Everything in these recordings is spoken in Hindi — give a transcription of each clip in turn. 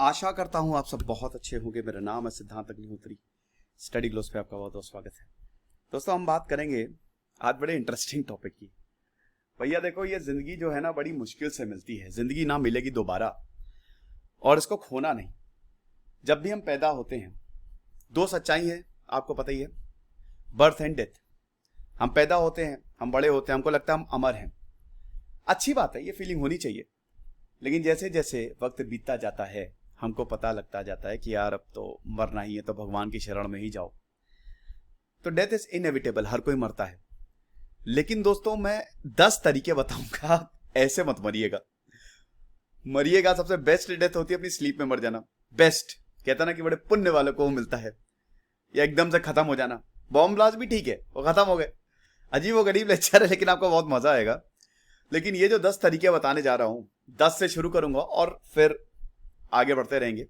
आशा करता हूं आप सब बहुत अच्छे होंगे। मेरा नाम है सिद्धांत अग्निहोत्री। स्टडी ग्लोस पे आपका बहुत बहुत स्वागत है। दोस्तों, हम बात करेंगे आज बड़े इंटरेस्टिंग टॉपिक की। भैया देखो, ये जिंदगी जो है ना बड़ी मुश्किल से मिलती है। जिंदगी ना मिलेगी दोबारा और इसको खोना नहीं। जब भी हम पैदा होते हैं, दो सच्चाई है, आपको पता ही है, बर्थ एंड डेथ। हम पैदा होते हैं, हम बड़े होते हैं, हमको लगता है हम अमर हैं। अच्छी बात है, ये फीलिंग होनी चाहिए। लेकिन जैसे जैसे वक्त बीतता जाता है, हमको पता लगता जाता है कि यार अब तो मरना ही है, तो भगवान की शरण में ही जाओ। तो डेथ इज इनएविटेबल, हर कोई मरता है। लेकिन दोस्तों, मैं 10 तरीके बताऊंगा, ऐसे मत मरिएगा। मरिएगा, सबसे बेस्ट डेथ होती है अपनी स्लीप में मर जाना। बेस्ट कहता ना कि बड़े पुण्य वालों को मिलता है। या एकदम से खत्म हो जाना। बॉम्ब ब्लास्ट भी ठीक है, वो खत्म हो गए, अजीब व गरीब लेक्चर है, लेकिन आपको बहुत मजा आएगा। लेकिन ये जो 10 तरीके बताने जा रहा हूं, 10 से शुरू करूंगा और फिर आगे बढ़ते रहेंगे।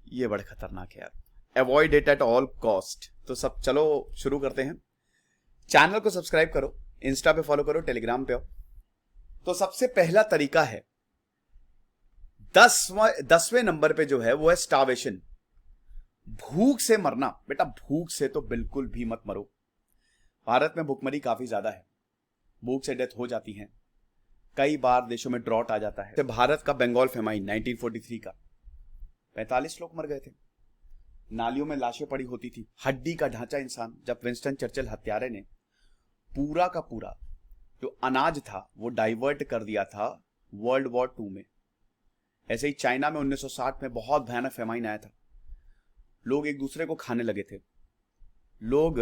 ये बड़े खतरनाक है यार। Avoid it at all cost. तो सब चलो शुरू करते हैं। चैनल को सब्सक्राइब करो, इंस्टा पे फॉलो करो, टेलीग्राम पे आओ। तो सबसे पहला तरीका है, 10वें नंबर पे जो है वो है स्टार्वेशन। भूख से मरना। बेटा, भूख से तो बिल्कुल भी मत मरो। भारत में भूखमरी काफी ज्यादा है, भूख से डेथ हो जाती है। कई बार देशों में ड्रॉट आ जाता है। भारत का बंगाल फेमाइन 1943 का 45 लोग मर गए थे। नालियों में लाशें पड़ी होती थी, हड्डी का ढांचा इंसान। जब विंस्टन चर्चिल हत्यारे ने पूरा का पूरा जो अनाज था वो डाइवर्ट कर दिया था वर्ल्ड वॉर 2 में। ऐसे ही चाइना में 1960 में बहुत भयानक फेमाइन आया था। लोग एक दूसरे को खाने लगे थे, लोग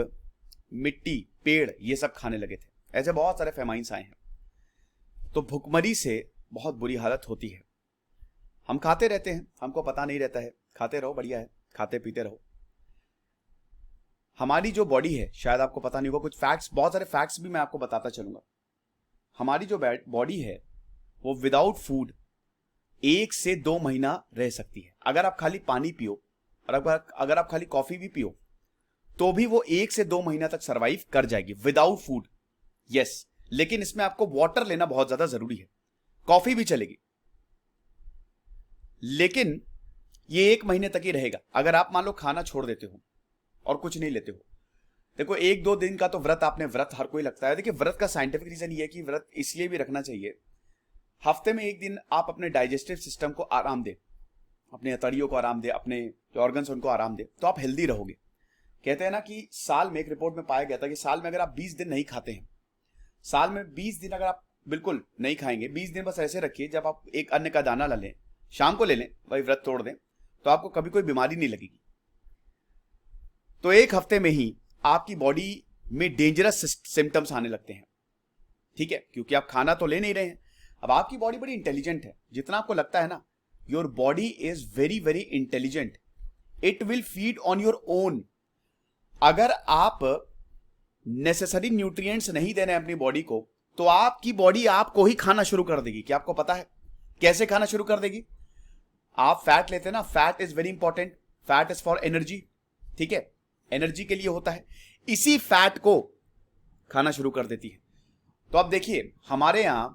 मिट्टी, पेड़, ये सब खाने लगे थे। ऐसे बहुत सारे फेमाइंस आए हैं। तो भुखमरी से बहुत बुरी हालत होती है। हम खाते रहते हैं, हमको पता नहीं रहता है। खाते रहो, बढ़िया है, खाते पीते रहो। हमारी जो बॉडी है, शायद आपको पता नहीं होगा, कुछ फैक्ट्स, बहुत सारे फैक्ट्स भी मैं आपको बताता चलूंगा। हमारी जो बॉडी है वो विदाउट फूड 1 से 2 महीना रह सकती है। अगर आप खाली पानी पियो और अगर आप खाली कॉफी भी पियो तो भी वो 1 से 2 महीना तक सर्वाइव कर जाएगी विदाउट फूड। यस, लेकिन इसमें आपको वाटर लेना बहुत ज्यादा जरूरी है। कॉफी भी चलेगी, लेकिन ये 1 महीने तक ही रहेगा। अगर आप मान लो खाना छोड़ देते हो और कुछ नहीं लेते हो, देखो 1-2 दिन का तो व्रत आपने, व्रत हर कोई लगता है। देखिए, व्रत का साइंटिफिक रीजन ये है कि व्रत इसलिए भी रखना चाहिए, हफ्ते में 1 दिन आप अपने डाइजेस्टिव सिस्टम को आराम दे, अपने हथेलियों को आराम दे, अपने जो ऑर्गन्स उनको आराम दे, तो आप हेल्दी रहोगे। कहते हैं ना कि साल में, एक रिपोर्ट में पाया गया था कि साल में अगर आप 20 दिन नहीं खाते हैं, साल में 20 दिन अगर आप बिल्कुल नहीं खाएंगे, 20 दिन बस ऐसे रखिए, जब आप एक अन्न का दाना ला लें, शाम को ले लें, भाई व्रत तोड़ दें, तो आपको कभी कोई बीमारी नहीं लगेगी। तो 1 हफ्ते में ही आपकी बॉडी में डेंजरस सिम्टम्स आने लगते हैं। ठीक है, क्योंकि आप खाना तो ले नहीं रहे हैं। अब आपकी बॉडी बड़ी इंटेलिजेंट है, जितना आपको लगता है ना। Your body is very very intelligent. It will feed on your own. अगर आप नेसेसरी न्यूट्रिएंट्स नहीं दे रहे हैं अपनी बॉडी को, तो आपकी बॉडी आपको ही खाना शुरू कर देगी। क्या आपको पता है कैसे खाना शुरू कर देगी? आप फैट लेते हैं ना, fat is very important. Fat is for energy, ठीक है, एनर्जी के लिए होता है। इसी फैट को खाना शुरू कर देती है। तो आप देखिए, हमारे यहां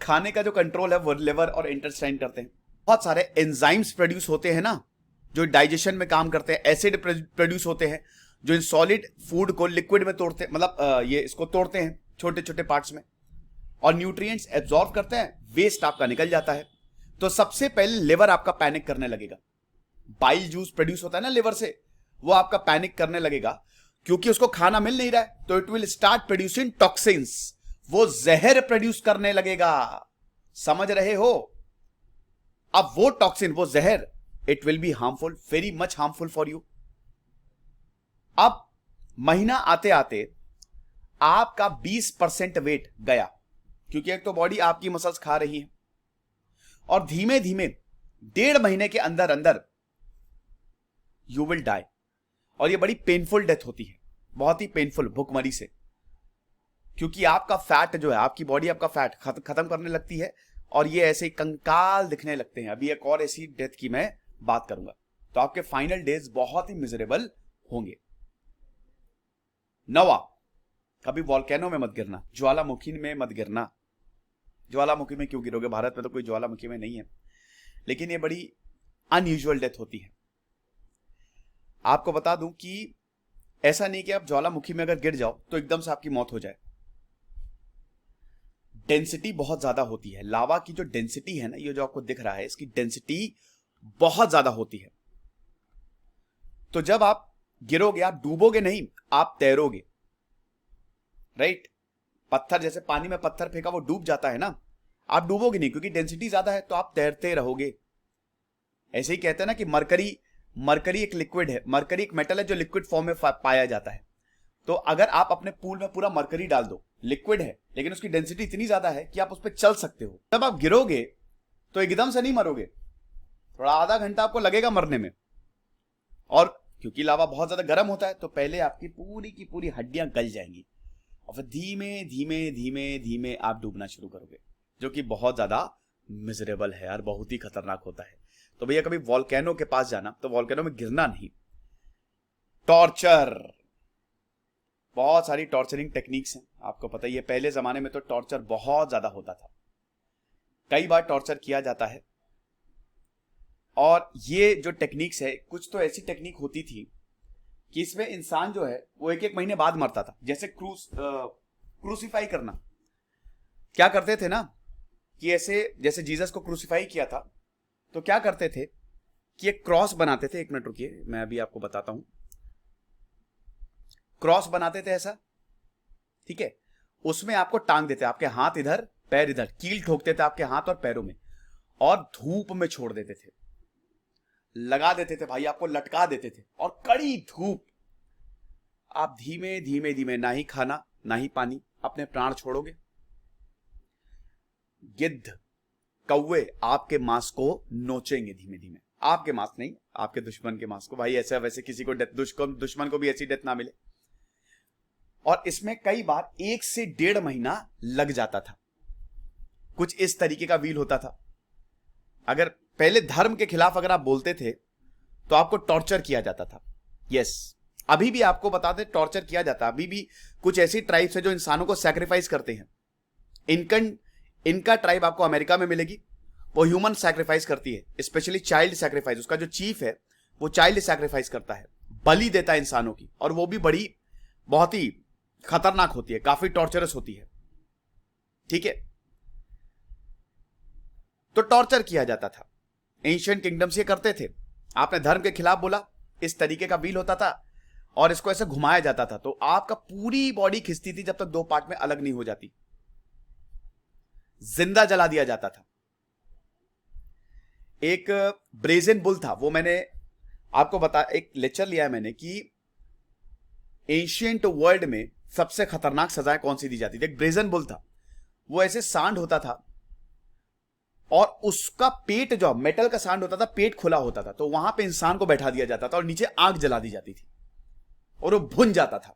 खाने का जो कंट्रोल है वो लिवर और इंटेस्टाइन करते हैं। बहुत सारे एंजाइम्स प्रोड्यूस होते हैं ना, जो डाइजेशन में काम करते हैं। एसिड प्रोड्यूस होते हैं जो इन सॉलिड फूड को लिक्विड में तोड़ते हैं, मतलब ये इसको तोड़ते हैं छोटे छोटे पार्ट्स में, और न्यूट्रिएंट्स एब्जॉर्ब करते हैं, वेस्ट आपका निकल जाता है। तो सबसे पहले लिवर आपका पैनिक करने लगेगा। बाइल जूस प्रोड्यूस होता है ना लिवर से, वो आपका पैनिक करने लगेगा, क्योंकि उसको खाना मिल नहीं रहा है। तो it will start producing toxins, वो जहर प्रोड्यूस करने लगेगा। समझ रहे हो? अब वो टॉक्सिन, वो जहर, it will be harmful, very much harmful for you. अब महीना आते आते आपका 20% वेट गया, क्योंकि एक तो बॉडी आपकी मसल्स खा रही है, और धीमे धीमे 1.5 महीने के अंदर अंदर यू विल डाई। और ये बड़ी पेनफुल डेथ होती है, बहुत ही पेनफुल, भुखमरी से। क्योंकि आपका फैट जो है, आपकी बॉडी आपका फैट खत्म करने लगती है, और ये ऐसे ही कंकाल दिखने लगते हैं। अभी एक और ऐसी डेथ की मैं बात करूंगा, तो आपके फाइनल डेज बहुत ही मिजरेबल होंगे। 9वां, कभी वॉल्केनो में मत गिरना, ज्वालामुखी में मत गिरना। ज्वालामुखी में क्यों गिरोगे? भारत में तो कोई ज्वालामुखी में नहीं है। लेकिन ये बड़ी अनयूजुअल डेथ होती है। आपको बता दूं कि ऐसा नहीं कि आप ज्वालामुखी में अगर गिर जाओ तो एकदम से आपकी मौत हो जाए। डेंसिटी बहुत ज्यादा होती है, लावा की जो डेंसिटी है ना, ये जो आपको दिख रहा है, इसकी डेंसिटी बहुत ज्यादा होती है। तो जब आप गिरोगे, आप डूबोगे नहीं, आप तैरोगे, राइट। पत्थर, जैसे पानी में पत्थर फेंका वो डूब जाता है ना, आप डूबोगे नहीं क्योंकि डेंसिटी ज्यादा है, तो आप तैरते रहोगे। ऐसे ही कहते हैं ना कि मरकरी एक लिक्विड है, मरकरी एक मेटल है जो लिक्विड फॉर्म में पाया जाता है। तो अगर आप अपने पूल में पूरा मरकरी डाल दो, लिक्विड है लेकिन उसकी डेंसिटी इतनी ज्यादा है कि आप उस पर चल सकते हो, तब आप गिरोगे तो एकदम से नहीं मरोगे, थोड़ा आधा घंटा आपको लगेगा मरने में। और क्योंकि लावा बहुत ज्यादा गर्म होता है तो पहले आपकी पूरी की पूरी हड्डियां गल जाएंगी और फिर धीमे धीमे धीमे धीमे आप डूबना शुरू करोगे, जो कि बहुत ज्यादा मिजरेबल है यार, बहुत ही खतरनाक होता है। तो भैया कभी वॉल्केनो के पास जाना तो वॉल्केनो में गिरना नहीं। टॉर्चर, बहुत सारी टॉर्चरिंग टेक्निक्स हैं, आपको पता ही है। पहले जमाने में तो टॉर्चर बहुत ज्यादा होता था, कई बार टॉर्चर किया जाता है। और ये जो टेक्निक्स है, कुछ तो ऐसी टेक्निक होती थी कि इसमें इंसान जो है वो एक एक महीने बाद मरता था। जैसे क्रूसीफाई करना, क्या करते थे ना कि ऐसे जैसे जीसस को क्रूसीफाई किया था तो क्या करते थे कि एक क्रॉस बनाते थे। एक मिनट रुकिए, मैं अभी आपको बताता हूं। क्रॉस बनाते थे ऐसा, ठीक है, उसमें आपको टांग देते, आपके हाथ इधर पैर इधर, कील ठोकते थे आपके हाथ और पैरों में और धूप में छोड़ देते थे, लगा देते थे भाई, आपको लटका देते थे और कड़ी धूप। आप धीमे धीमे धीमे, ना ही खाना ना ही पानी, अपने प्राण छोड़ोगे। गिद्ध, कौवे आपके मांस को नोचेंगे धीमे धीमे, आपके मांस नहीं, आपके दुश्मन के मांस को। भाई ऐसे वैसे किसी को दुश्मन को भी ऐसी डेथ ना मिले। और इसमें कई बार 1 से 1.5 महीना लग जाता था। कुछ इस तरीके का व्हील होता था। अगर पहले धर्म के खिलाफ अगर आप बोलते थे तो आपको टॉर्चर किया जाता था। यस, अभी भी आपको बता दें टॉर्चर किया जाता है। अभी भी कुछ ऐसी ट्राइब्स है जो इंसानों को सैक्रिफाइस करते हैं। इनका ट्राइब आपको अमेरिका में मिलेगी, वो ह्यूमन सैक्रिफाइस करती है, स्पेशली चाइल्ड सैक्रिफाइस। उसका जो चीफ है वो चाइल्ड सैक्रिफाइस करता है, बलि देता है इंसानों की, और वो भी बहुत ही खतरनाक होती है, काफी टॉर्चरस होती है, ठीक है। तो टॉर्चर किया जाता था, एंशिएंट किंगडम्स ये करते थे। आपने धर्म के खिलाफ बोला, इस तरीके का व्हील होता था और इसको ऐसे घुमाया जाता था, तो आपका पूरी बॉडी खिंचती थी जब तक 2 पार्ट में अलग नहीं हो जाती। जिंदा जला दिया जाता था। एक ब्रेजन बुल था, वो मैंने आपको एक लेक्चर लिया है मैंने कि एंशिएंट वर्ल्ड में सबसे खतरनाक सजाएं कौन सी दी जाती थी। एक ब्रेजन बुल था, वो ऐसे सांड होता था और उसका पेट, जो मेटल का सांड होता था, पेट खुला होता था, तो वहां पे इंसान को बैठा दिया जाता था और नीचे आग जला दी जाती थी और वो भुन जाता था।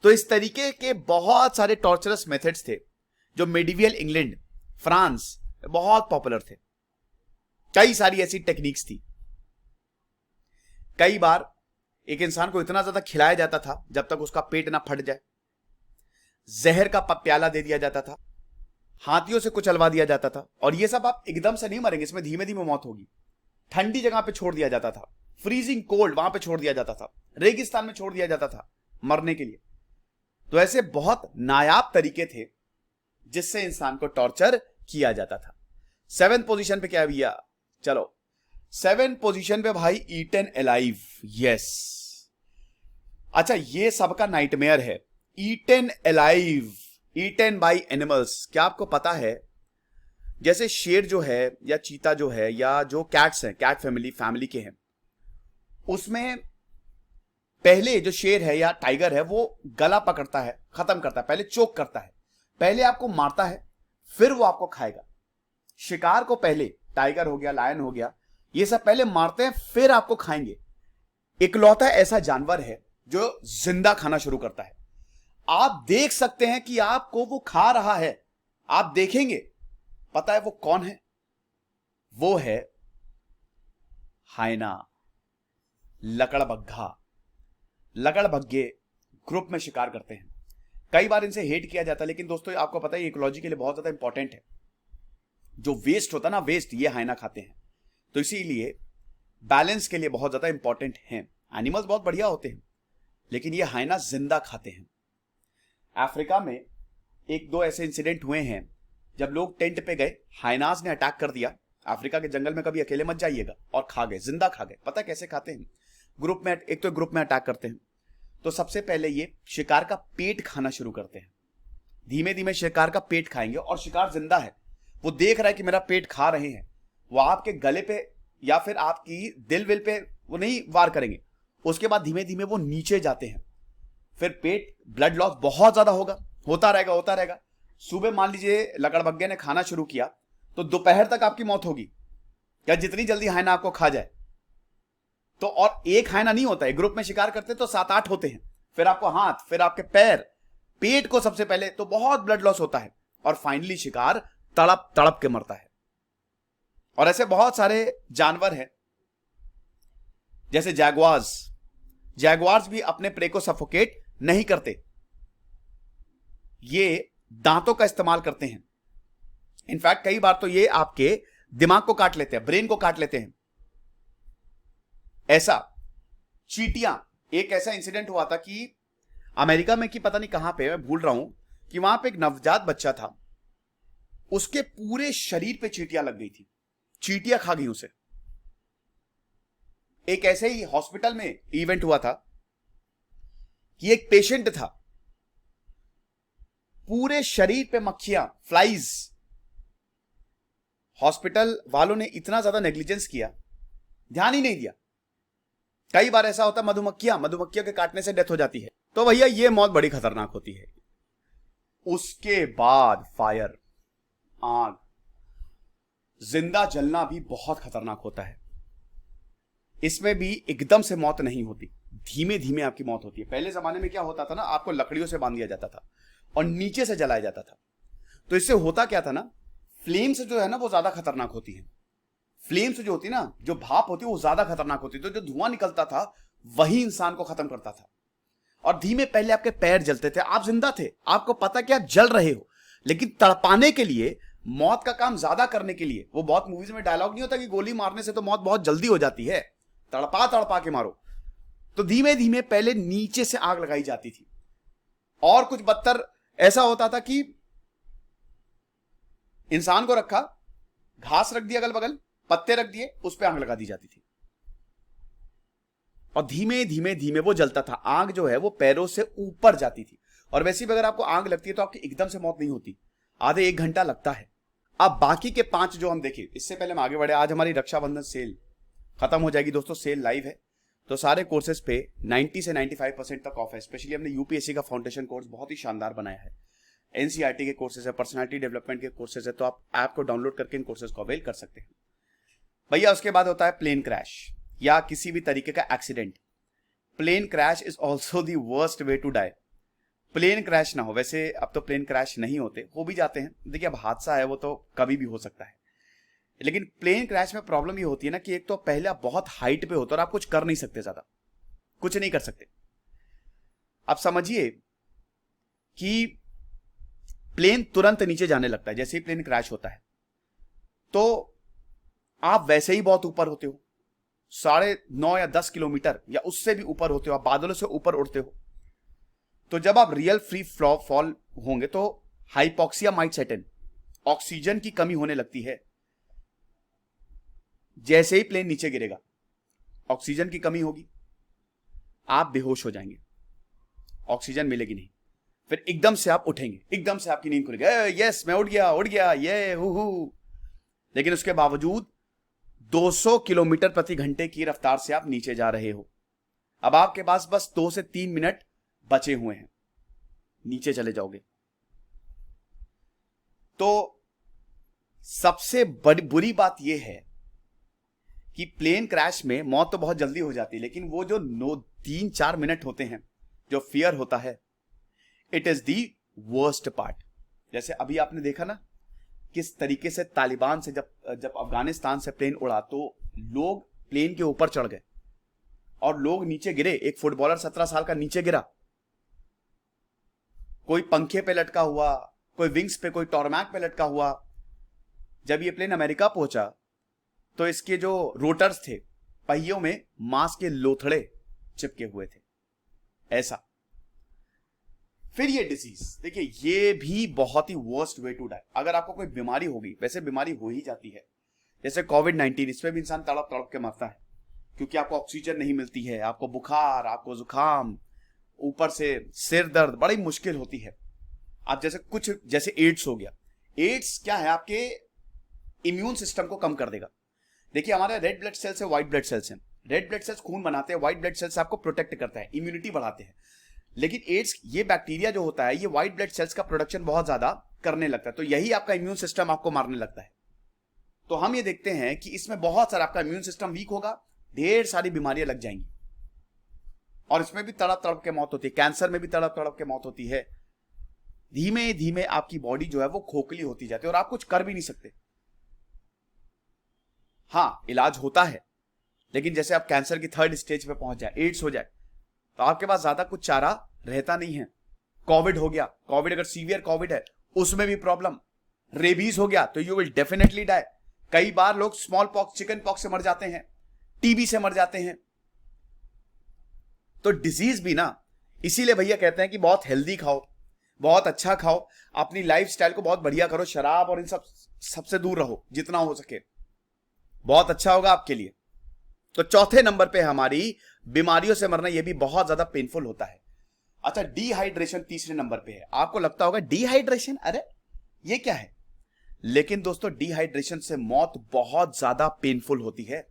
तो इस तरीके के बहुत सारे टॉर्चरस मेथड्स थे जो मेडिवियल इंग्लैंड, फ्रांस बहुत पॉपुलर थे। कई सारी ऐसी टेक्निक्स थी। कई बार एक इंसान को इतना ज्यादा खिलाया जाता था जब तक उसका पेट ना फट जाए। जहर का प्याला दे दिया जाता था, हाथियों से कुचलवा दिया जाता था। और ये सब आप एकदम से नहीं मरेंगे, इसमें धीमे धीमे मौत होगी। ठंडी जगह पे छोड़ दिया जाता था, फ्रीजिंग कोल्ड वहां पे छोड़ दिया जाता था, रेगिस्तान में छोड़ दिया जाता था मरने के लिए। तो ऐसे बहुत नायाब तरीके थे जिससे इंसान को टॉर्चर किया जाता था। 7th पोजीशन पे क्या है भैया? चलो 7th पोजीशन पे भाई, ईटन अलाइव। यस, अच्छा ये सबका नाइटमेयर है, eaten alive, eaten by animals. क्या आपको पता है, जैसे शेर जो है या चीता जो है या जो कैट्स हैं, कैट फैमिली के हैं, उसमें पहले जो शेर है या टाइगर है वो गला पकड़ता है, खत्म करता है, पहले चोक करता है, पहले आपको मारता है, फिर वो आपको खाएगा। शिकार को पहले, टाइगर हो गया, लायन हो गया, ये सब पहले मारते हैं फिर आपको खाएंगे। इकलौता ऐसा जानवर है जो जिंदा खाना शुरू करता है। आप देख सकते हैं कि आपको वो खा रहा है, आप देखेंगे। पता है वो कौन है? वो है हाइना, लकड़बग्घा। लकड़बग्घे ग्रुप में शिकार करते हैं। कई बार इनसे हेट किया जाता है, लेकिन दोस्तों आपको पता है इकोलॉजी के लिए बहुत ज्यादा इंपॉर्टेंट है। जो वेस्ट होता है ना, वेस्ट, ये हाइना खाते हैं। तो इसीलिए बैलेंस के लिए बहुत ज्यादा इंपॉर्टेंट है। एनिमल्स बहुत बढ़िया होते हैं, लेकिन ये हाइना जिंदा खाते हैं। अफ्रीका में एक दो ऐसे इंसिडेंट हुए हैं, जब लोग टेंट पे गए, हाइनास ने अटैक कर दिया। अफ्रीका के जंगल में कभी अकेले मत जाइएगा, और खा गए, जिंदा खा गए। पता कैसे खाते हैं? ग्रुप में, एक तो ग्रुप में अटैक करते हैं, तो सबसे पहले ये शिकार का पेट खाना शुरू करते हैं। धीमे धीमे शिकार का पेट खाएंगे, और शिकार जिंदा है, वो देख रहा है कि मेरा पेट खा रहे हैं, वो आपके गले पे या फिर आपकी दिल विल पे वो नहीं वार करेंगे। उसके बाद धीमे धीमे वो नीचे जाते हैं, फिर पेट, ब्लड लॉस बहुत ज्यादा होगा, होता रहेगा होता रहेगा। सुबह मान लीजिए लकड़बग्गे ने खाना शुरू किया, तो दोपहर तक आपकी मौत होगी, या जितनी जल्दी हाइना आपको खा जाए। तो और एक हाइना नहीं होता है, ग्रुप में शिकार करते तो 7-8 होते हैं, फिर आपको हाथ, फिर आपके पैर, पेट को सबसे पहले, तो बहुत ब्लड लॉस होता है, और फाइनली शिकार तड़प तड़प के मरता है। और ऐसे बहुत सारे जानवर हैं, जैसे जैगवार्स भी अपने प्रे को सफोकेट नहीं करते, ये दांतों का इस्तेमाल करते हैं। इनफैक्ट कई बार तो ये आपके दिमाग को काट लेते हैं, ब्रेन को काट लेते हैं। ऐसा चींटियां, एक ऐसा इंसिडेंट हुआ था कि अमेरिका में, कि पता नहीं कहां पे, मैं भूल रहा हूं, कि वहां पे एक नवजात बच्चा था, उसके पूरे शरीर पे चींटियां लग गई थी, चींटियां खा गई उसे। एक ऐसे ही हॉस्पिटल में इवेंट हुआ था कि एक पेशेंट था, पूरे शरीर पे मक्खियां, फ्लाइज। हॉस्पिटल वालों ने इतना ज्यादा नेग्लिजेंस किया, ध्यान ही नहीं दिया। कई बार ऐसा होता है, मधुमक्खियों के काटने से डेथ हो जाती है, तो भैया ये मौत बड़ी खतरनाक होती है। उसके बाद फायर, आग, जिंदा जलना भी बहुत खतरनाक होता है। इसमें भी एकदम से मौत नहीं होती, धीमे धीमे आपकी मौत होती है। पहले जमाने में क्या होता था ना, आपको लकड़ियों से बांध दिया जाता था और नीचे से जलाया जाता था। तो इससे होता क्या था ना, फ्लेम्स जो है ना वो ज्यादा खतरनाक होती है। फ्लेम्स जो होती है ना, जो भाप होती है वो ज्यादा खतरनाक होती है। तो जो धुआं निकलता था वही इंसान को खत्म करता था। और धीमे, पहले आपके पैर जलते थे, आप जिंदा थे, आपको पता कि आप जल रहे हो, लेकिन तड़पाने के लिए, मौत का काम ज्यादा करने के लिए, वो बहुत मूवीज में डायलॉग नहीं होता कि गोली मारने से तो मौत बहुत जल्दी हो जाती है, तड़पा तड़पा के मारो। तो धीमे धीमे पहले नीचे से आग लगाई जाती थी। और कुछ बदतर ऐसा होता था कि इंसान को रखा, घास रख दिया, अगल बगल पत्ते रख दिए, उस पर आग लगा दी जाती थी, और धीमे धीमे धीमे वो जलता था। आग जो है वो पैरों से ऊपर जाती थी। और वैसे भी अगर आपको आग लगती है तो आपकी एकदम से मौत नहीं होती, आधे 1 घंटा लगता है। अब बाकी के 5 जो हम देखें, इससे पहले हम आगे बढ़े, आज हमारी रक्षाबंधन सेल खत्म हो जाएगी दोस्तों, सेल लाइव है। तो सारे कोर्सेज पे 90 से 95% तक ऑफ है। स्पेशली हमने यूपीएससी का फाउंडेशन कोर्स बहुत ही शानदार बनाया है। एनसीईआरटी के कोर्सेज है, पर्सनालिटी डेवलपमेंट के कोर्सेज है, तो आप ऐप को डाउनलोड करके इन कोर्सेज को अवेल कर सकते हैं भैया। उसके बाद होता है प्लेन क्रैश या किसी भी तरीके का accident. Plane crash is also the worst way to die. Plane crash ना हो, वैसे अब तो प्लेन क्रैश नहीं होते, हो भी जाते हैं, देखिए अब हादसा है वो तो कभी भी हो सकता है, लेकिन प्लेन क्रैश में प्रॉब्लम ये होती है ना कि एक तो पहले आप बहुत हाइट पे होते हो और आप कुछ कर नहीं सकते, ज्यादा कुछ नहीं कर सकते। आप समझिए कि प्लेन तुरंत नीचे जाने लगता है जैसे ही प्लेन क्रैश होता है, तो आप वैसे ही बहुत ऊपर होते हो, 9.5 या 10 किलोमीटर या उससे भी ऊपर होते हो, आप बादलों से ऊपर उड़ते हो। तो जब आप रियल फ्री फॉल होंगे तो हाइपोक्सिया माइट सेट इन, ऑक्सीजन की कमी होने लगती है। जैसे ही प्लेन नीचे गिरेगा, ऑक्सीजन की कमी होगी, आप बेहोश हो जाएंगे, ऑक्सीजन मिलेगी नहीं, फिर एकदम से आप उठेंगे, एकदम से आपकी नींद खुलेगी, यस मैं उठ गया ये हु। लेकिन उसके बावजूद 200 किलोमीटर प्रति घंटे की रफ्तार से आप नीचे जा रहे हो। अब आपके पास बस 2 से 3 मिनट बचे हुए हैं, नीचे चले जाओगे। तो सबसे बड़ी बुरी बात यह है कि प्लेन क्रैश में मौत तो बहुत जल्दी हो जाती है, लेकिन वो जो 3-4 मिनट होते हैं जो फियर होता है, it is the worst part. जैसे अभी आपने देखा ना किस तरीके से तालिबान से जब अफगानिस्तान से प्लेन उड़ा तो लोग प्लेन के ऊपर चढ़ गए और लोग नीचे गिरे। एक फुटबॉलर 17 साल का नीचे गिरा, कोई पंखे पे लटका हुआ, कोई विंग्स पे, कोई टॉर्मैक पे लटका हुआ। जब ये प्लेन अमेरिका पहुंचा तो इसके जो रोटर्स थे, पहियों में मांस के लोथड़े चिपके हुए थे, ऐसा। फिर ये डिजीज देखिए, ये भी बहुत ही वर्स्ट वे टू डाई। अगर आपको कोई बीमारी होगी, वैसे बीमारी हो ही जाती है, जैसे कोविड-19, इसमें भी इंसान तड़प तड़प के मरता है, क्योंकि आपको ऑक्सीजन नहीं मिलती है, आपको बुखार, आपको जुकाम, ऊपर से सिर दर्द, बड़ी मुश्किल होती है। आप जैसे एड्स हो गया। एड्स क्या है, आपके इम्यून सिस्टम को कम कर देगा। देखिए, हमारे रेड ब्लड सेल्स है, व्हाइट ब्लड सेल्स हैं। रेड ब्लड सेल्स खून बनाते हैं, व्हाइट ब्लड सेल्स आपको प्रोटेक्ट करता है, इम्यूनिटी बढ़ाते हैं। लेकिन एड्स, ये बैक्टीरिया जो होता है, ये व्हाइट ब्लड सेल्स का प्रोडक्शन बहुत ज्यादा करने लगता है, तो यही आपका इम्यून सिस्टम आपको मारने लगता है। तो हम ये देखते हैं कि इसमें बहुत सारा आपका इम्यून सिस्टम वीक होगा, ढेर सारी बीमारियां लग जाएंगी, और इसमें भी तड़प तड़प के मौत होती है। कैंसर में भी तड़प तड़प के मौत होती है। धीमे धीमे आपकी बॉडी जो है वो खोखली होती जाती है, और आप कुछ कर भी नहीं सकते। हाँ, इलाज होता है, लेकिन जैसे आप कैंसर की 3rd स्टेज पे पहुंच जाए, एड्स हो जाए, तो आपके पास ज्यादा कुछ चारा रहता नहीं है। कोविड हो गया, कोविड अगर सीवियर कोविड है, उसमें भी प्रॉब्लम। रेबीज हो गया तो यू विल डेफिनेटली डाई। कई बार लोग स्मॉल पॉक्स, चिकन पॉक्स से मर जाते हैं, टीबी से मर जाते हैं। तो डिजीज भी ना, इसीलिए भैया कहते हैं कि बहुत हेल्दी खाओ, बहुत अच्छा खाओ, अपनी लाइफस्टाइल को बहुत बढ़िया करो, शराब और इन सबसे दूर रहो जितना हो सके, बहुत अच्छा होगा आपके लिए। तो चौथे नंबर पे हमारी बीमारियों से मरना, यह भी बहुत ज्यादा पेनफुल होता है। अच्छा, डिहाइड्रेशन तीसरे नंबर पे है। आपको लगता होगा डिहाइड्रेशन, अरे ये क्या है? लेकिन दोस्तों, डिहाइड्रेशन से मौत बहुत ज्यादा पेनफुल होती है।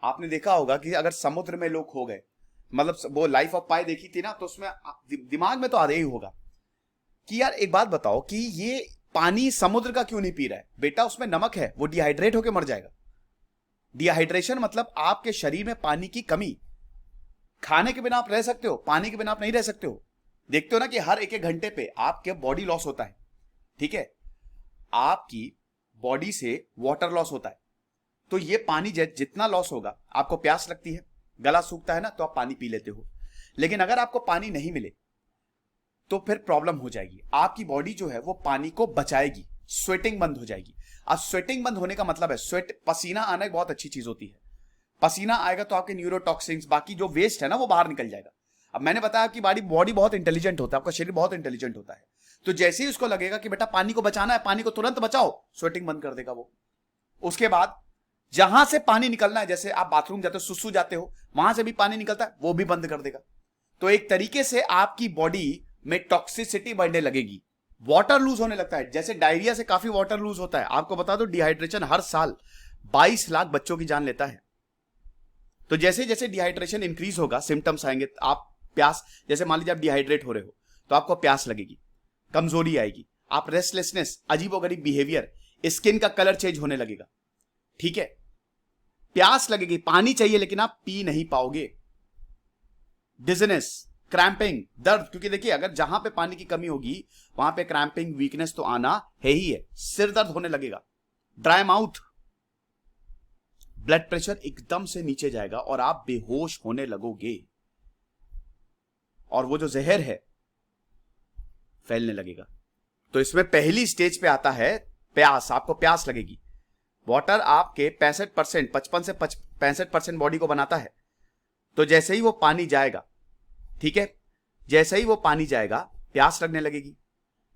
आपने देखा होगा कि अगर समुद्र में लोग खो गए, मतलब वो लाइफ ऑफ पाई देखी थी ना, तो उसमें दिमाग में तो आ रही ही होगा कि यार एक बात बताओ कि ये पानी समुद्र का क्यों नहीं पी रहा है? बेटा, उसमें नमक है, वो डिहाइड्रेट होकर मर जाएगा। डिहाइड्रेशन मतलब आपके शरीर में पानी की कमी। खाने के बिना आप रह सकते हो, पानी के बिना आप नहीं रह सकते हो। देखते हो ना कि हर एक घंटे पे आपके बॉडी लॉस होता है, ठीक है, आपकी बॉडी से वाटर लॉस होता है। तो ये पानी जितना लॉस होगा, आपको प्यास लगती है, गला सूखता है ना, तो आप पानी पी लेते हो। लेकिन अगर आपको पानी नहीं मिले तो फिर प्रॉब्लम हो जाएगी। आपकी बॉडी जो है वो पानी को बचाएगी, स्वेटिंग बंद हो जाएगी। अब स्वेटिंग बंद होने का मतलब है, स्वेट, पसीना आना एक बहुत अच्छी चीज होती है। पसीना आएगा तो आपके न्यूरोटॉक्सिन्स, बाकी जो वेस्ट है ना, वो बाहर निकल जाएगा। अब मैंने बताया कि बॉडी बहुत इंटेलिजेंट होता है, आपका शरीर बहुत इंटेलिजेंट होता है। तो जैसे ही उसको लगेगा कि बेटा पानी को बचाना है, पानी को तुरंत बचाओ, स्वेटिंग बंद कर देगा वो। उसके बाद जहां से पानी निकलना है, जैसे आप बाथरूम जाते हो, सुसु जाते हो, वहां से भी पानी निकलता है, वो भी बंद कर देगा। तो एक तरीके से आपकी बॉडी में टॉक्सिसिटी बढ़ने लगेगी, वाटर लूज होने लगता है। जैसे डायरिया से काफी वाटर लूज होता है। आपको बता दो, डिहाइड्रेशन हर साल 22 लाख बच्चों की जान लेता है। तो जैसे जैसे डिहाइड्रेशन इंक्रीज होगा, सिम्टम्स आएंगे। आप प्यास, जैसे मान लीजिए आप डिहाइड्रेट हो रहे हो, तो आपको प्यास लगेगी, कमजोरी आएगी, आप रेस्टलेसनेस, अजीबोगरीब बिहेवियर, स्किन का कलर चेंज होने लगेगा, ठीक है। प्यास लगेगी, पानी चाहिए, लेकिन आप पी नहीं पाओगे। डिजीनेस, क्रैम्पिंग, दर्द, क्योंकि देखिए अगर जहां पे पानी की कमी होगी वहां पे क्रैम्पिंग, वीकनेस तो आना है ही है। सिर दर्द होने लगेगा, ड्राई माउथ, ब्लड प्रेशर एकदम से नीचे जाएगा और आप बेहोश होने लगोगे, और वो जो जहर है फैलने लगेगा। तो इसमें पहली स्टेज पे आता है प्यास। आपको प्यास लगेगी। वाटर आपके 65%, 55 से 65% बॉडी को बनाता है। तो जैसे ही वो पानी जाएगा, ठीक है, जैसे ही वो पानी जाएगा, प्यास लगने लगेगी।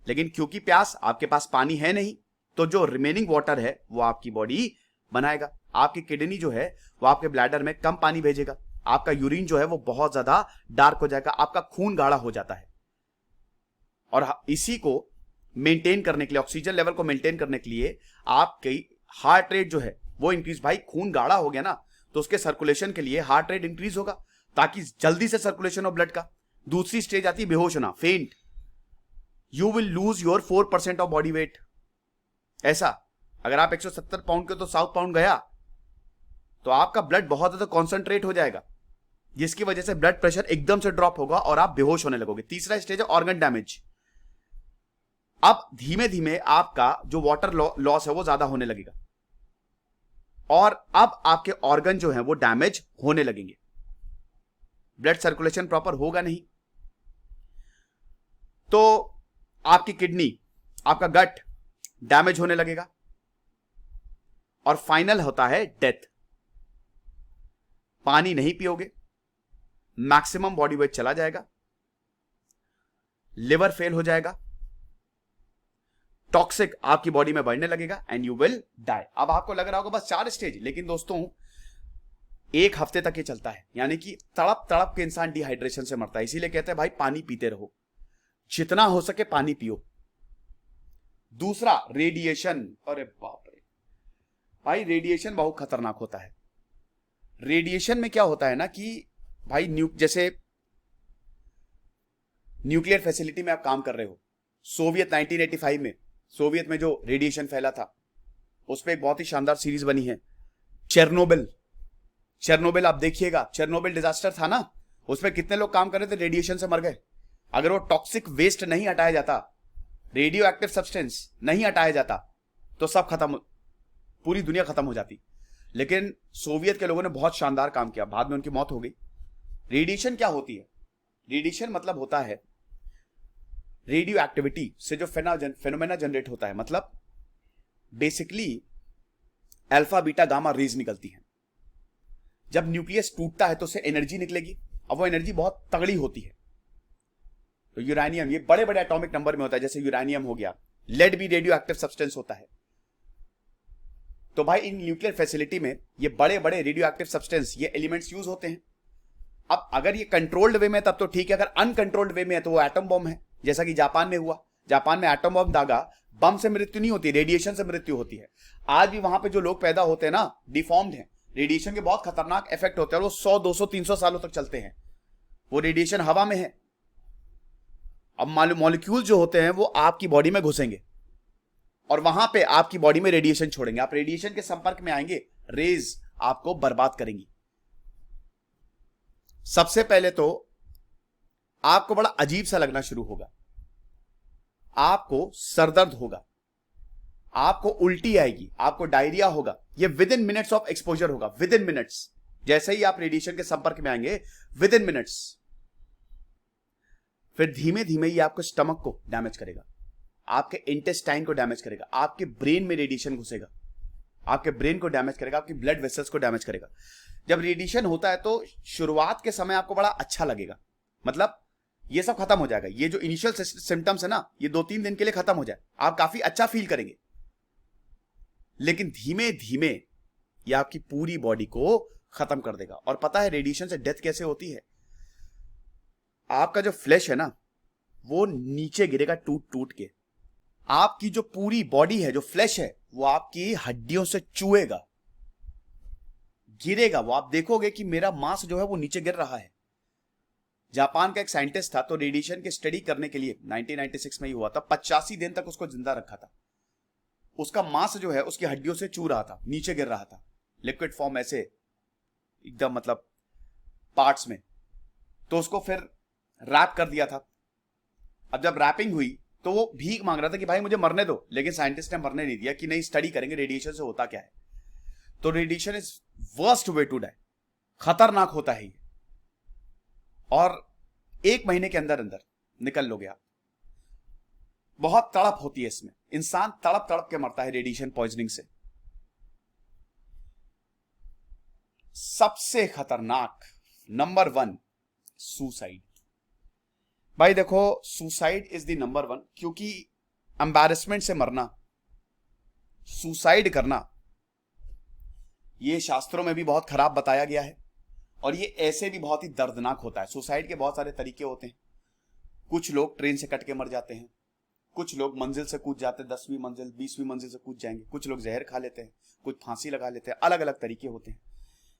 लेकिन क्योंकि प्यास, आपके पास पानी है नहीं, तो जो रिमेनिंग वाटर है वो आपकी बॉडी बनाएगा। आपकी किडनी जो है वो आपके ब्लैडर में कम पानी भेजेगा, आपका यूरिन जो है वो बहुत ज्यादा डार्क हो जाएगा, आपका खून गाढ़ा हो जाता है। और इसी को मेंटेन करने के लिए, ऑक्सीजन लेवल को मेंटेन करने के लिए आपकी हार्ट रेट जो है वो इंक्रीज। भाई खून गाढ़ा हो गया ना, तो उसके सर्कुलेशन के लिए हार्ट रेट इंक्रीज होगा, ताकि जल्दी से सर्कुलेशन हो ब्लड का। दूसरी स्टेज आती है बेहोश होना, फेंट। You will lose your 4% of body weight. ऐसा अगर आप 170 पाउंड के तो 7 पाउंड गया, तो आपका ब्लड बहुत ज्यादा कॉन्सेंट्रेट हो जाएगा, जिसकी वजह से ब्लड प्रेशर एकदम से ड्रॉप होगा और आप बेहोश होने लगोगे। तीसरा स्टेज है ऑर्गन डैमेज। अब धीमे धीमे आपका जो वाटर लॉस है वो ज्यादा होने लगेगा, और अब आपके ऑर्गन जो है वो डैमेज होने लगेंगे, ब्लड सर्कुलेशन प्रॉपर होगा नहीं। तो आपकी किडनी, आपका गट डैमेज होने लगेगा, और फाइनल होता है डेथ। पानी नहीं पियोगे, मैक्सिमम बॉडी वेट चला जाएगा, लिवर फेल हो जाएगा, टॉक्सिक आपकी बॉडी में बढ़ने लगेगा एंड यू विल डाई। अब आपको लग रहा होगा बस 4 स्टेज, लेकिन दोस्तों 1 हफ्ते तक ये चलता है, यानी कि तड़प तड़प के इंसान डिहाइड्रेशन से मरता है। इसीलिए कहते हैं भाई पानी पीते रहो, जितना हो सके पानी पियो। दूसरा रेडिएशन, अरे बाप रे भाई, रेडिएशन बहुत खतरनाक होता है। रेडिएशन में क्या होता है ना कि भाई जैसे न्यूक्लियर फैसिलिटी में आप काम कर रहे हो, सोवियत 1985 में, सोवियत में जो रेडिएशन फैला था, उस पर एक बहुत ही शानदार सीरीज बनी है चेरनोबिल। चेरनोबिल आप देखिएगा, चेरनोबिल डिजास्टर था ना, उसमें कितने लोग काम कर रहे थे, रेडिएशन से मर गए। अगर वो टॉक्सिक वेस्ट नहीं हटाया जाता, रेडियो एक्टिव सब्सटेंस नहीं हटाया जाता, तो सब खत्म, पूरी दुनिया खत्म हो जाती। लेकिन सोवियत के लोगों ने बहुत शानदार काम किया, बाद में उनकी मौत हो गई। रेडिएशन क्या होती है? रेडिएशन मतलब होता है रेडियो एक्टिविटी से जो फेनोमेना जनरेट होता है, मतलब basically alpha beta gamma rays निकलती हैं। जब न्यूक्लियस टूटता है तो उससे एनर्जी निकलेगी, अब वो एनर्जी बहुत तगड़ी होती है। तो यूरेनियम, ये बड़े बड़े एटॉमिक नंबर में होता है, जैसे यूरेनियम हो गया, लेड भी रेडियो एक्टिव सब्सटेंस होता है। तो भाई इन न्यूक्लियर फैसिलिटी में ये बड़े बड़े रेडियो एक्टिव सब्सटेंस, ये एलिमेंट्स यूज होते हैं। अब अगर ये कंट्रोल्ड वे में तब तो ठीक है, अगर अनकंट्रोल्ड वे में है तो वो एटम बॉम्ब है, जैसा कि जापान में हुआ। जापान में एटम बॉम्ब दागा, बम से मृत्यु नहीं होती, रेडिएशन से मृत्यु होती है। आज भी वहां पे जो लोग पैदा होते हैं ना, डिफॉर्म्ड हैं, रेडिएशन के बहुत खतरनाक इफेक्ट होते हैं, वो 100 200 300 सालों तक चलते हैं। वो रेडिएशन हवा में है। अब मॉलिक्यूल जो होते हैं वो आपकी बॉडी में घुसेंगे और वहां पे आपकी बॉडी में रेडिएशन छोड़ेंगे। आप रेडिएशन के संपर्क में आएंगे, रेज आपको बर्बाद करेंगी। सबसे पहले तो आपको बड़ा अजीब सा लगना शुरू होगा, आपको सरदर्द होगा, आपको उल्टी आएगी, आपको डायरिया होगा। ये with in minutes of exposure होगा, विद इन मिनट्स। जैसे ही आप रेडिएशन के संपर्क में आएंगे, विद इन मिनट्स। फिर धीमे धीमे ये आपके स्टमक को डैमेज करेगा, आपके इंटेस्टाइन को डैमेज करेगा, आपके ब्रेन में रेडिएशन घुसेगा, आपके ब्रेन को डैमेज करेगा, आपकी ब्लड वेसल्स को डैमेज करेगा। जब रेडिएशन होता है तो शुरुआत के समय आपको बड़ा अच्छा लगेगा, मतलब ये सब खत्म हो जाएगा। ये जो इनिशियल सिम्टम्स है ना, ये 2-3 दिन के लिए खत्म हो जाए, आप काफी अच्छा फील करेंगे। लेकिन धीमे धीमे ये आपकी पूरी बॉडी को खत्म कर देगा। और पता है रेडिएशन से डेथ कैसे होती है? आपका जो फ्लैश है ना, वो नीचे गिरेगा टूट टूट के। आपकी जो पूरी बॉडी है, जो फ्लैश है, वो आपकी हड्डियों से चुएगा, गिरेगा। वो आप देखोगे कि मेरा मांस जो है वो नीचे गिर रहा है। जापान का एक साइंटिस्ट था, तो रेडिएशन की स्टडी करने के लिए 1996 में ही हुआ था, 85 दिन तक उसको जिंदा रखा था। उसका मांस जो है उसकी हड्डियों से चू रहा था, नीचे गिर रहा था, लिक्विड फॉर्म ऐसे एकदम, मतलब पार्ट्स में। तो उसको फिर रैप कर दिया था। अब जब रैपिंग हुई तो वो भीख मांग रहा था कि भाई मुझे मरने दो, लेकिन साइंटिस्ट ने मरने नहीं दिया कि नहीं, स्टडी करेंगे रेडिएशन से होता क्या है। तो radiation is worst way to die, खतरनाक होता है ये, और 1 महीने के अंदर अंदर निकल लोगे आप। बहुत तड़प होती है इसमें, इंसान तड़प तड़प के मरता है रेडिएशन पॉइजनिंग से। सबसे खतरनाक नंबर 1 सुसाइड। भाई देखो, सुसाइड इज द नंबर 1, क्योंकि एम्बैरेसमेंट से मरना, सुसाइड करना, ये शास्त्रों में भी बहुत खराब बताया गया है, और ये ऐसे भी बहुत ही दर्दनाक होता है। सुसाइड के बहुत सारे तरीके होते हैं। कुछ लोग ट्रेन से कट के मर जाते हैं, कुछ लोग मंजिल से कूद जाते हैं, 10वीं मंजिल 20वीं मंजिल से कूद जाएंगे, कुछ लोग जहर खा लेते हैं, कुछ फांसी लगा लेते हैं, अलग अलग तरीके होते हैं।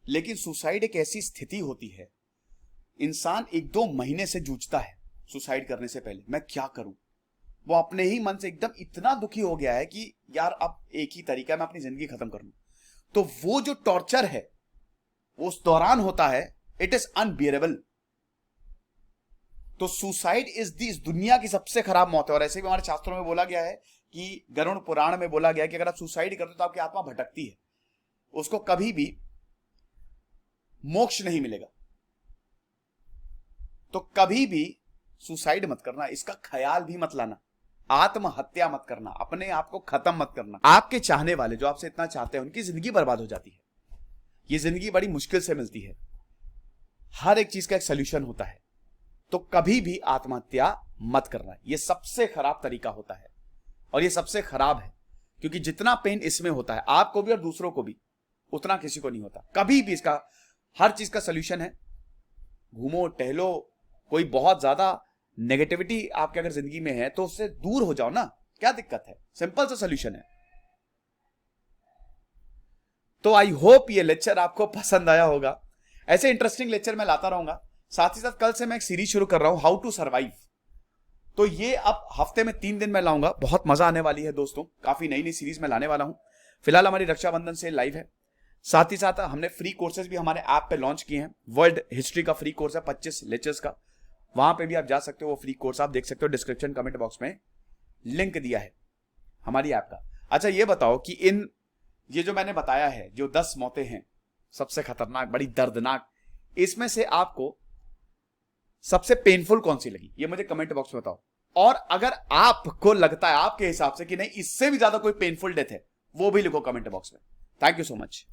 लेकिन सुसाइड एक ऐसी स्थिति होती है, इंसान 1-2 महीने से जूझता है सुसाइड करने से पहले, मैं क्या करूं। वो अपने ही मन से एकदम इतना दुखी हो गया है कि यार अब एक ही तरीका है, मैं अपनी जिंदगी खत्म कर लूं। तो वो जो टॉर्चर है वो उस दौरान होता है, इट इज अनबियरेबल। तो सुसाइड इस दुनिया की सबसे खराब मौत है। और ऐसे भी हमारे शास्त्रों में बोला गया है कि गरुड़ पुराण में बोला गया है कि अगर आप सुसाइड करते हो तो आपकी आत्मा भटकती है, उसको कभी भी मोक्ष नहीं मिलेगा। तो कभी भी सुसाइड मत करना, इसका ख्याल भी मत लाना। आत्महत्या मत करना, अपने आप को खत्म मत करना। आपके चाहने वाले जो आपसे इतना चाहते हैं उनकी जिंदगी बर्बाद हो जाती है। ये जिंदगी बड़ी मुश्किल से मिलती है, हर एक चीज का एक सोल्यूशन होता है। तो कभी भी आत्महत्या मत करना, ये सबसे खराब तरीका होता है और ये सबसे खराब है, क्योंकि जितना पेन इसमें होता है आपको भी और दूसरों को भी, उतना किसी को नहीं होता। कभी भी इसका हर चीज का सोल्यूशन है। घूमो टहलो, कोई बहुत ज्यादा नेगेटिविटी आपके अगर जिंदगी में है तो उससे दूर हो जाओ ना, क्या दिक्कत है, सिंपल सा सोल्यूशन है। तो आई होप ये लेक्चर आपको पसंद आया होगा। ऐसे इंटरेस्टिंग लेक्चर मैं लाता रहूंगा। साथ ही साथ कल से मैं एक सीरीज शुरू कर रहा हूं, हाउ टू सर्वाइव। तो ये अब हफ्ते में 3 दिन मैं लाऊंगा, बहुत मजा आने वाली है दोस्तों। काफी नई नई सीरीज में लाने वाला हूं। फिलहाल हमारी रक्षाबंधन से लाइव है। साथ ही साथ हमने फ्री कोर्सेज भी हमारे ऐप पे लॉन्च किए हैं। वर्ल्ड हिस्ट्री का फ्री कोर्स है 25 लेक्चर्स का, वहां पे भी आप जा सकते हो। वो फ्री कोर्स आप देख सकते हो, डिस्क्रिप्शन कमेंट बॉक्स में लिंक दिया है हमारी ऐप का। अच्छा ये बताओ कि ये जो मैंने बताया है, जो 10 मौतें हैं सबसे खतरनाक, बड़ी दर्दनाक, इसमें से आपको सबसे पेनफुल कौन सी लगी, ये मुझे कमेंट बॉक्स में बताओ। और अगर आपको लगता है आपके हिसाब से कि नहीं इससे भी ज्यादा कोई पेनफुल डेथ है, वो भी लिखो कमेंट बॉक्स में। Thank you so much.